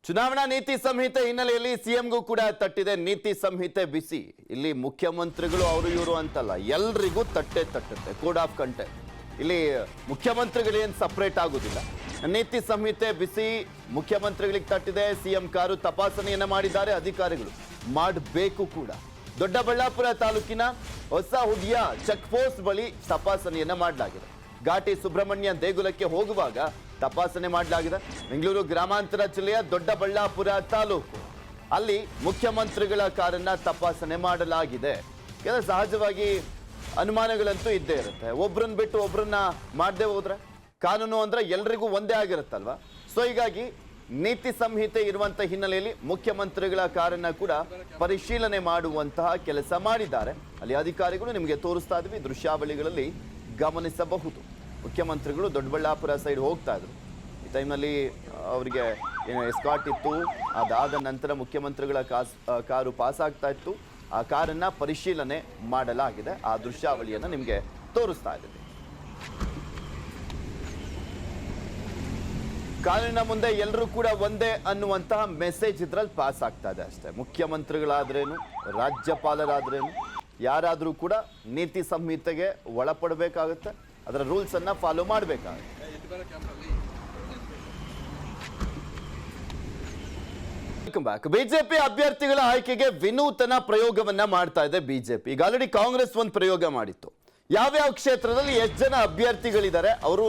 ಚುನಾವಣಾ ನೀತಿ ಸಂಹಿತೆ ಹಿನ್ನೆಲೆಯಲ್ಲಿ ಸಿಎಂಗೂ ಕೂಡ ತಟ್ಟಿದೆ ನೀತಿ ಸಂಹಿತೆ ಬಿಸಿ. ಇಲ್ಲಿ ಮುಖ್ಯಮಂತ್ರಿಗಳು ಅವರು ಇವರು ಅಂತಲ್ಲ, ಎಲ್ರಿಗೂ ತಟ್ಟುತ್ತೆ ಕೋಡ್ ಆಫ್ ಕಂಟೆಂಟ್. ಇಲ್ಲಿ ಮುಖ್ಯಮಂತ್ರಿಗಳೇನು ಸಪರೇಟ್ ಆಗೋದಿಲ್ಲ. ನೀತಿ ಸಂಹಿತೆ ಬಿಸಿ ಮುಖ್ಯಮಂತ್ರಿಗಳಿಗೆ ತಟ್ಟಿದೆ. ಸಿಎಂ ಕಾರು ತಪಾಸಣೆಯನ್ನ ಮಾಡಿದ್ದಾರೆ ಅಧಿಕಾರಿಗಳು, ಮಾಡಬೇಕು ಕೂಡ. ದೊಡ್ಡಬಳ್ಳಾಪುರ ತಾಲೂಕಿನ ಹೊಸ ಹುಡಿಯ ಚೆಕ್ ಪೋಸ್ಟ್ ಬಳಿ ತಪಾಸಣೆಯನ್ನ ಮಾಡಲಾಗಿದೆ. ಘಾಟಿ ಸುಬ್ರಹ್ಮಣ್ಯ ದೇಗುಲಕ್ಕೆ ಹೋಗುವಾಗ ತಪಾಸಣೆ ಮಾಡಲಾಗಿದೆ. ಬೆಂಗಳೂರು ಗ್ರಾಮಾಂತರ ಜಿಲ್ಲೆಯ ದೊಡ್ಡಬಳ್ಳಾಪುರ ತಾಲೂಕು ಅಲ್ಲಿ ಮುಖ್ಯಮಂತ್ರಿಗಳ ಕಾರನ್ನ ತಪಾಸಣೆ ಮಾಡಲಾಗಿದೆ. ಸಹಜವಾಗಿ ಅನುಮಾನಗಳಂತೂ ಇದ್ದೇ ಇರುತ್ತೆ. ಒಬ್ರನ್ನ ಬಿಟ್ಟು ಒಬ್ರನ್ನ ಮಾಡದೆ ಹೋದ್ರೆ ಕಾನೂನು ಅಂದ್ರೆ ಎಲ್ರಿಗೂ ಒಂದೇ ಆಗಿರುತ್ತಲ್ವಾ. ಸೊ ಹೀಗಾಗಿ ನೀತಿ ಸಂಹಿತೆ ಇರುವಂತ ಹಿನ್ನೆಲೆಯಲ್ಲಿ ಮುಖ್ಯಮಂತ್ರಿಗಳ ಕಾರನ್ನ ಕೂಡ ಪರಿಶೀಲನೆ ಮಾಡುವಂತಹ ಕೆಲಸ ಮಾಡಿದ್ದಾರೆ ಅಲ್ಲಿ ಅಧಿಕಾರಿಗಳು. ನಿಮಗೆ ತೋರಿಸ್ತಾ ಇದ್ವಿ ದೃಶ್ಯಾವಳಿಗಳಲ್ಲಿ ಗಮನಿಸಬಹುದು. ಮುಖ್ಯಮಂತ್ರಿಗಳು ದೊಡ್ಡಬಳ್ಳಾಪುರ ಸೈಡ್ ಹೋಗ್ತಾ ಇದ್ರು. ಈ ಟೈಮ್ನಲ್ಲಿ ಅವರಿಗೆ ಎಸ್ಕಾಟ್ ಇತ್ತು. ಅದಾದ ನಂತರ ಮುಖ್ಯಮಂತ್ರಿಗಳ ಕಾರು ಪಾಸ್ ಆಗ್ತಾ ಇತ್ತು. ಆ ಕಾರನ್ನ ಪರಿಶೀಲನೆ ಮಾಡಲಾಗಿದೆ. ಆ ದೃಶ್ಯಾವಳಿಯನ್ನು ನಿಮಗೆ ತೋರಿಸ್ತಾ ಇದ್ದೀವಿ. ಕಾನೂನಿನ ಮುಂದೆ ಎಲ್ಲರೂ ಕೂಡ ಒಂದೇ ಅನ್ನುವಂತಹ ಮೆಸೇಜ್ ಇದ್ರಲ್ಲಿ ಪಾಸ್ ಆಗ್ತಾ ಇದೆ ಅಷ್ಟೇ. ಮುಖ್ಯಮಂತ್ರಿಗಳಾದ್ರೇನು, ರಾಜ್ಯಪಾಲರಾದ್ರೇನು, ಯಾರಾದರೂ ಕೂಡ ನೀತಿ ಸಂಹಿತೆಗೆ ಒಳಪಡಬೇಕಾಗುತ್ತೆ. ಅದರ ರೂಲ್ಸ್ ಅನ್ನ ಫಾಲೋ ಮಾಡಬೇಕಾಗುತ್ತೆ. Welcome back. ಬಿಜೆಪಿ ಅಭ್ಯರ್ಥಿಗಳ ಆಯ್ಕೆಗೆ ವಿನೂತನ ಪ್ರಯೋಗವನ್ನ ಮಾಡ್ತಾ ಇದೆ ಬಿಜೆಪಿ. ಈಗ ಆಲ್ರೆಡಿ ಕಾಂಗ್ರೆಸ್ ಒಂದು ಪ್ರಯೋಗ ಮಾಡಿತ್ತು. ಯಾವ್ಯಾವ ಕ್ಷೇತ್ರದಲ್ಲಿ ಎಷ್ಟು ಜನ ಅಭ್ಯರ್ಥಿಗಳಿದ್ದಾರೆ ಅವರು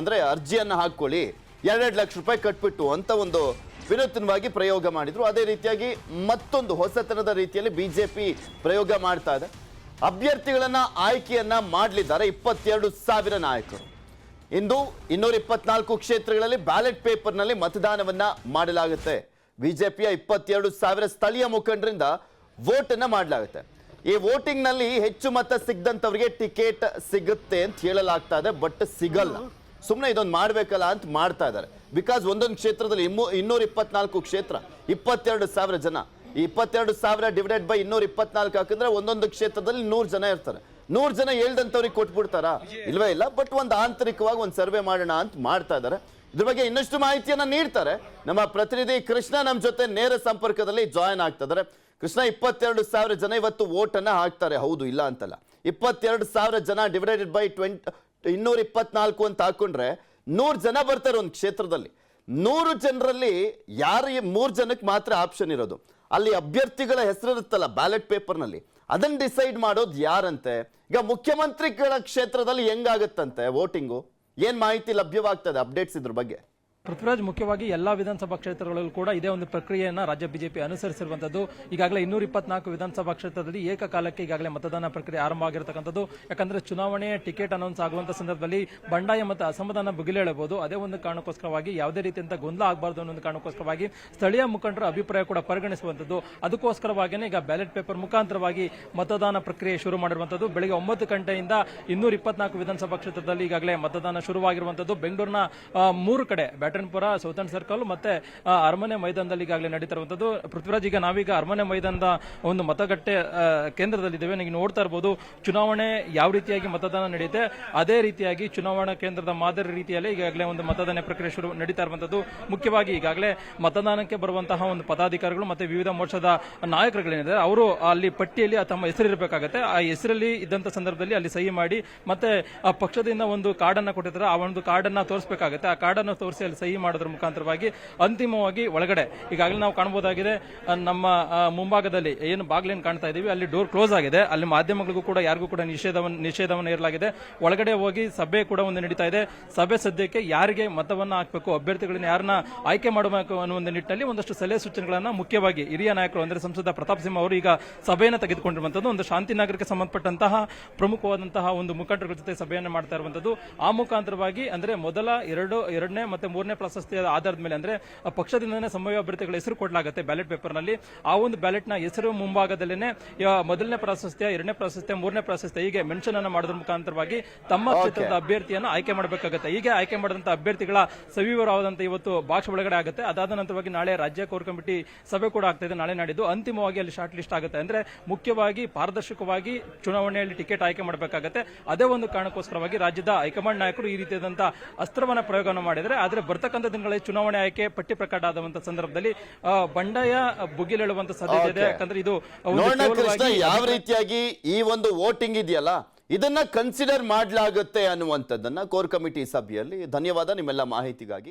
ಅಂದ್ರೆ ಅರ್ಜಿಯನ್ನ ಹಾಕೊಳ್ಳಿ, 2 ಲಕ್ಷ ರೂಪಾಯಿ ಕಟ್ಬಿಟ್ಟು ಅಂತ ಒಂದು ವಿನೂತನವಾಗಿ ಪ್ರಯೋಗ ಮಾಡಿದ್ರು. ಅದೇ ರೀತಿಯಾಗಿ ಮತ್ತೊಂದು ಹೊಸತನದ ರೀತಿಯಲ್ಲಿ ಬಿಜೆಪಿ ಪ್ರಯೋಗ ಮಾಡ್ತಾ ಇದೆ. ಅಭ್ಯರ್ಥಿಗಳನ್ನ ಆಯ್ಕೆಯನ್ನ ಮಾಡಲಿದ್ದಾರೆ 22,000 ನಾಯಕರು. ಇಂದು 224 ಕ್ಷೇತ್ರಗಳಲ್ಲಿ ಬ್ಯಾಲೆಟ್ ಪೇಪರ್ನಲ್ಲಿ ಮತದಾನವನ್ನ ಮಾಡಲಾಗುತ್ತೆ. ಬಿಜೆಪಿಯ 22,000 ಸ್ಥಳೀಯ ಮುಖಂಡರಿಂದ ವೋಟ್ ಅನ್ನ ಮಾಡಲಾಗುತ್ತೆ. ಈ ವೋಟಿಂಗ್ ನಲ್ಲಿ ಹೆಚ್ಚು ಮತ ಸಿಗದಂತವರಿಗೆ ಟಿಕೆಟ್ ಸಿಗುತ್ತೆ ಅಂತ ಹೇಳಲಾಗ್ತಾ ಇದೆ. ಬಟ್ ಸಿಗಲ್ಲ. ಸುಮ್ಮನೆ ಇದೊಂದು ಮಾಡ್ಬೇಕಲ್ಲ ಅಂತ ಮಾಡ್ತಾ ಇದ್ದಾರೆ. ಬಿಕಾಸ್ ಒಂದೊಂದು ಕ್ಷೇತ್ರದಲ್ಲಿ 224 ಕ್ಷೇತ್ರ, 22,000 ಜನ. ಈ 22,000 ಡಿವೈಡೆಡ್ ಬೈ 224 ಹಾಕಿದ್ರೆ ಒಂದೊಂದು ಕ್ಷೇತ್ರದಲ್ಲಿ 100 ಜನ ಇರ್ತಾರೆ. 100 ಜನ ಹೇಳ್ದಂತವ್ರಿಗೆ ಕೊಟ್ಬಿಡ್ತಾರಾ? ಇಲ್ವೇ ಇಲ್ಲ. ಬಟ್ ಒಂದು ಆಂತರಿಕವಾಗಿ ಒಂದು ಸರ್ವೆ ಮಾಡೋಣ ಅಂತ ಮಾಡ್ತಾ ಇದ್ದಾರೆ. ಇದ್ರ ಬಗ್ಗೆ ಇನ್ನಷ್ಟು ಮಾಹಿತಿಯನ್ನ ನೀಡ್ತಾರೆ ನಮ್ಮ ಪ್ರತಿನಿಧಿ ಕೃಷ್ಣ. ನಮ್ಮ ಜೊತೆ ನೇರ ಸಂಪರ್ಕದಲ್ಲಿ ಜಾಯಿನ್ ಆಗ್ತಾ ಇದ್ದಾರೆ. ಕೃಷ್ಣ, 22,000 ಜನ ಇವತ್ತು ವೋಟ್ ಅನ್ನ ಹಾಕ್ತಾರೆ, ಹೌದು ಇಲ್ಲ ಅಂತಲ್ಲ. 22,000 ಜನ ಡಿವೈಡೆಡ್ ಬೈ 224 ಅಂತ ಹಾಕೊಂಡ್ರೆ 100 ಜನ ಬರ್ತಾರೆ ಒಂದು ಕ್ಷೇತ್ರದಲ್ಲಿ. 100 ಜನರಲ್ಲಿ ಯಾರು 3 ಜನಕ್ಕೆ ಮಾತ್ರ ಆಪ್ಷನ್ ಇರೋದು. ಅಲ್ಲಿ ಅಭ್ಯರ್ಥಿಗಳ ಹೆಸರಿರುತ್ತಲ್ಲ ಬ್ಯಾಲೆಟ್ ಪೇಪರ್ನಲ್ಲಿ, ಅದನ್ನ ಡಿಸೈಡ್ ಮಾಡೋದು ಯಾರಂತೆ. ಈಗ ಮುಖ್ಯಮಂತ್ರಿಗಳ ಕ್ಷೇತ್ರದಲ್ಲಿ ಹೆಂಗಾಗತ್ತಂತೆ ವೋಟಿಂಗು? ಏನ್ ಮಾಹಿತಿ ಲಭ್ಯವಾಗ್ತದೆ, ಅಪ್ಡೇಟ್ಸ್ ಇದ್ರ ಬಗ್ಗೆ? ಪೃಥ್ವಿರಾಜ್, ಮುಖ್ಯವಾಗಿ ಎಲ್ಲಾ ವಿಧಾನಸಭಾ ಕ್ಷೇತ್ರಗಳಲ್ಲೂ ಕೂಡ ಇದೇ ಒಂದು ಪ್ರಕ್ರಿಯೆಯನ್ನು ರಾಜ್ಯ ಬಿಜೆಪಿ ಅನುಸರಿಸಿರುವಂತದ್ದು. ಈಗಾಗಲೇ 224 ವಿಧಾನಸಭಾ ಕ್ಷೇತ್ರದಲ್ಲಿ ಏಕಕಾಲಕ್ಕೆ ಈಗಾಗಲೇ ಮತದಾನ ಪ್ರಕ್ರಿಯೆ ಆರಂಭ ಆಗಿರತಕ್ಕಂಥದ್ದು. ಯಾಕಂದ್ರೆ ಚುನಾವಣೆ ಟಿಕೆಟ್ ಅನೌನ್ಸ್ ಆಗುವಂತ ಸಂದರ್ಭದಲ್ಲಿ ಬಂಡಾಯ ಮತ್ತು ಅಸಮಾಧಾನ ಬುಗಿಲೇಳಬಹುದು. ಅದೇ ಒಂದು ಕಾರಣಕ್ಕೋಸ್ಕರವಾಗಿ ಯಾವುದೇ ರೀತಿಯಂತ ಗೊಂದಲ ಆಗಬಾರದು ಅನ್ನೋ ಒಂದು ಕಾರಣಕ್ಕೋಸ್ಕರವಾಗಿ ಸ್ಥಳೀಯ ಮುಖಂಡರ ಅಭಿಪ್ರಾಯ ಕೂಡ ಪರಿಗಣಿಸುವಂತದ್ದು. ಅದಕ್ಕೋಸ್ಕರವಾಗಿಯೇ ಈಗ ಬ್ಯಾಲೆಟ್ ಪೇಪರ್ ಮುಖಾಂತರವಾಗಿ ಮತದಾನ ಪ್ರಕ್ರಿಯೆ ಶುರು ಮಾಡಿರುವಂತದ್ದು. ಬೆಳಗ್ಗೆ 9 ಗಂಟೆಯಿಂದ 224 ವಿಧಾನಸಭಾ ಕ್ಷೇತ್ರದಲ್ಲಿ ಈಗಾಗಲೇ ಮತದಾನ ಶುರುವಾಗಿರುವಂತದ್ದು. ಬೆಂಗಳೂರಿನ 3 ಕಡೆ ಬ್ಯಾಟನ್ಪುರ, ಸೌತರ್ನ್ ಸರ್ಕಲ್ ಮತ್ತೆ ಅರಮನೆ ಮೈದಾನದಲ್ಲಿ ಈಗಾಗಲೇ ನಡೀತಿರುವಂತದ್ದು. ಪೃಥ್ವಿರಾಜ್, ಈಗ ನಾವೀಗ ಅರಮನೆ ಮೈದಾನದ ಒಂದು ಮತಗಟ್ಟೆ ಕೇಂದ್ರದಲ್ಲಿದ್ದೇವೆ. ನೀವು ನೋಡ್ತಾ ಇರಬಹುದು ಚುನಾವಣೆ ಯಾವ ರೀತಿಯಾಗಿ ಮತದಾನ ನಡೆಯುತ್ತೆ ಅದೇ ರೀತಿಯಾಗಿ ಚುನಾವಣಾ ಕೇಂದ್ರದ ಮಾದರಿ ರೀತಿಯಲ್ಲಿ ಈಗಾಗಲೇ ಒಂದು ಮತದಾನ ಪ್ರಕ್ರಿಯೆ ಶುರು ನಡೀತಾ ಇರುವಂತದ್ದು. ಮುಖ್ಯವಾಗಿ ಈಗಾಗಲೇ ಮತದಾನಕ್ಕೆ ಬರುವಂತಹ ಒಂದು ಪದಾಧಿಕಾರಿಗಳು ಮತ್ತೆ ವಿವಿಧ ಮೋರ್ಚಾದ ನಾಯಕರುಗಳೇನಿದೆ ಅವರು ಅಲ್ಲಿ ಪಟ್ಟಿಯಲ್ಲಿ ತಮ್ಮ ಹೆಸರಿರಬೇಕಾಗುತ್ತೆ. ಆ ಹೆಸರಲ್ಲಿ ಇದ್ದಂತ ಸಂದರ್ಭದಲ್ಲಿ ಅಲ್ಲಿ ಸಹಿ ಮಾಡಿ ಮತ್ತೆ ಆ ಪಕ್ಷದಿಂದ ಒಂದು ಕಾರ್ಡ್ ಅನ್ನ ಕೊಟ್ಟಿರ್ತಾರೆ. ಆ ಒಂದು ಕಾರ್ಡ್ ಅನ್ನ ತೋರಿಸಬೇಕಾಗುತ್ತೆ. ಆ ಕಾರ್ಡ್ ಅನ್ನು ತೋರಿಸಿ ಅಲ್ಲಿ ಸಹಿ ಮಾಡೋದ್ರ ಮುಖಾಂತರವಾಗಿ ಅಂತಿಮವಾಗಿ ಒಳಗಡೆ ಈಗಾಗಲೇ ನಾವು ಕಾಣಬಹುದಾಗಿದೆ. ನಮ್ಮ ಮುಂಭಾಗದಲ್ಲಿ ಏನು ಬಾಗಿಲೇನು ಕಾಣ್ತಾ ಇದೀವಿ ಅಲ್ಲಿ ಡೋರ್ ಕ್ಲೋಸ್ ಆಗಿದೆ. ಅಲ್ಲಿ ಮಾಧ್ಯಮಗಳಿಗೂ ಕೂಡ ಯಾರಿಗೂ ಕೂಡ ನಿಷೇಧವನ್ನು ಇರಲಾಗಿದೆ. ಒಳಗಡೆ ಹೋಗಿ ಸಭೆ ಕೂಡ ಒಂದು ನಡೀತಾ ಇದೆ. ಸಭೆ ಸದ್ಯಕ್ಕೆ ಯಾರಿಗೆ ಮತವನ್ನ ಹಾಕಬೇಕು, ಅಭ್ಯರ್ಥಿಗಳನ್ನ ಯಾರನ್ನ ಆಯ್ಕೆ ಮಾಡಬೇಕು ಅನ್ನೋ ಒಂದು ನಿಟ್ಟಿನಲ್ಲಿ ಒಂದಷ್ಟು ಸಲಹೆ ಸೂಚನೆಗಳನ್ನ ಮುಖ್ಯವಾಗಿ ಹಿರಿಯ ನಾಯಕರು ಅಂದ್ರೆ ಸಂಸದ ಪ್ರತಾಪ್ ಸಿಂಹ ಅವರು ಈಗ ಸಭೆಯನ್ನು ತೆಗೆದುಕೊಂಡಿರುವಂತದ್ದು. ಒಂದು ಶಾಂತಿನಗರಕ್ಕೆ ಸಂಬಂಧಪಟ್ಟಂತಹ ಪ್ರಮುಖವಾದಂತಹ ಒಂದು ಮುಖಂಡರ ಜೊತೆ ಸಭೆಯನ್ನು ಮಾಡ್ತಾ ಇರುವಂತದ್ದು. ಆ ಮುಖಾಂತರವಾಗಿ ಅಂದ್ರೆ ಮೊದಲ ಎರಡನೇ ಮತ್ತೆ 3ನೇ ಪ್ರಶಸ್ತಿಯ ಆಧಾರದ ಮೇಲೆ ಅಂದ್ರೆ ಪಕ್ಷದಿಂದನೇ ಸಂಭಾವ್ಯ ಅಭ್ಯರ್ಥಿಗಳ ಹೆಸರು ಕೊಡಲಾಗುತ್ತೆ ಬ್ಯಾಲೆಟ್ ಪೇಪರ್ ನಲ್ಲಿ. ಆ ಒಂದು ಬ್ಯಾಲೆಟ್ ನ ಹೆಸರು ಮುಂಭಾಗದಲ್ಲೇನೆ ಮೊದಲನೇ ಪ್ರಾಶಸ್ತ್ಯ, 2ನೇ ಪ್ರಾಶಸ್ತ್ಯ, 3ನೇ ಪ್ರಾಶಸ್ತ್ಯ ಹೀಗೆ ಮೆನ್ಷನ್ ಅನ್ನು ಮಾಡೋದ್ರ ಮುಖಾಂತರವಾಗಿ ತಮ್ಮ ಕ್ಷೇತ್ರದ ಅಭ್ಯರ್ಥಿಯನ್ನು ಆಯ್ಕೆ ಮಾಡಬೇಕಾಗುತ್ತೆ. ಹೀಗೆ ಆಯ್ಕೆ ಮಾಡಿದಂತಹ ಅಭ್ಯರ್ಥಿಗಳ ಸವಿವರವಾದಂತ ಇವತ್ತು ಬಾಕ್ಸ್ ಒಳಗಡೆ ಆಗುತ್ತೆ. ಅದಾದ ನಂತರವಾಗಿ ನಾಳೆ ರಾಜ್ಯ ಕೋರ್ ಕಮಿಟಿ ಸಭೆ ಕೂಡ ಆಗ್ತಾ ಇದೆ. ನಾಳೆ ನಾಡಿದ್ದು ಅಂತಿಮವಾಗಿ ಅಲ್ಲಿ ಶಾರ್ಟ್ ಲಿಸ್ಟ್ ಆಗುತ್ತೆ. ಅಂದ್ರೆ ಮುಖ್ಯವಾಗಿ ಪಾರದರ್ಶಕವಾಗಿ ಚುನಾವಣೆಯಲ್ಲಿ ಟಿಕೆಟ್ ಆಯ್ಕೆ ಮಾಡಬೇಕಾಗುತ್ತೆ. ಅದೇ ಒಂದು ಕಾರಣಕ್ಕೋಸ್ಕರವಾಗಿ ರಾಜ್ಯದ ಹೈಕಮಾಂಡ್ ನಾಯಕರು ಈ ರೀತಿಯಾದಂತಹ ಅಸ್ತ್ರವನ್ನ ಪ್ರಯೋಗವನ್ನು ಮಾಡಿದರೆ. ಆದ್ರೆ ಬರ್ತಕ್ಕಂಥ ದಿನಗಳಲ್ಲಿ ಚುನಾವಣೆ ಆಯ್ಕೆ ಪಟ್ಟಿ ಪ್ರಕಟ ಆದಂತ ಸಂದರ್ಭದಲ್ಲಿ ಬಂಡಾಯ ಭುಗಿಲೇಳುವಂತ ಸಾಧ್ಯತೆ ಇದೆ. ಯಾಕಂದ್ರೆ ಇದು ಒಂದು ನೋಡೋಣ ಕೃಷ್ಣ ಕೇವಲವಾಗಿ ಯಾವ ರೀತಿಯಾಗಿ ಈ ಒಂದು ವೋಟಿಂಗ್ ಇದೆಯಲ್ಲ ಇದನ್ನ ಕನ್ಸಿಡರ್ ಮಾಡಲಾಗುತ್ತೆ ಅನ್ನುವಂಥದ್ದನ್ನ ಕೋರ್ ಕಮಿಟಿ ಸಭೆಯಲ್ಲಿ. ಧನ್ಯವಾದ ನಿಮ್ಮೆಲ್ಲ ಮಾಹಿತಿಗಾಗಿ.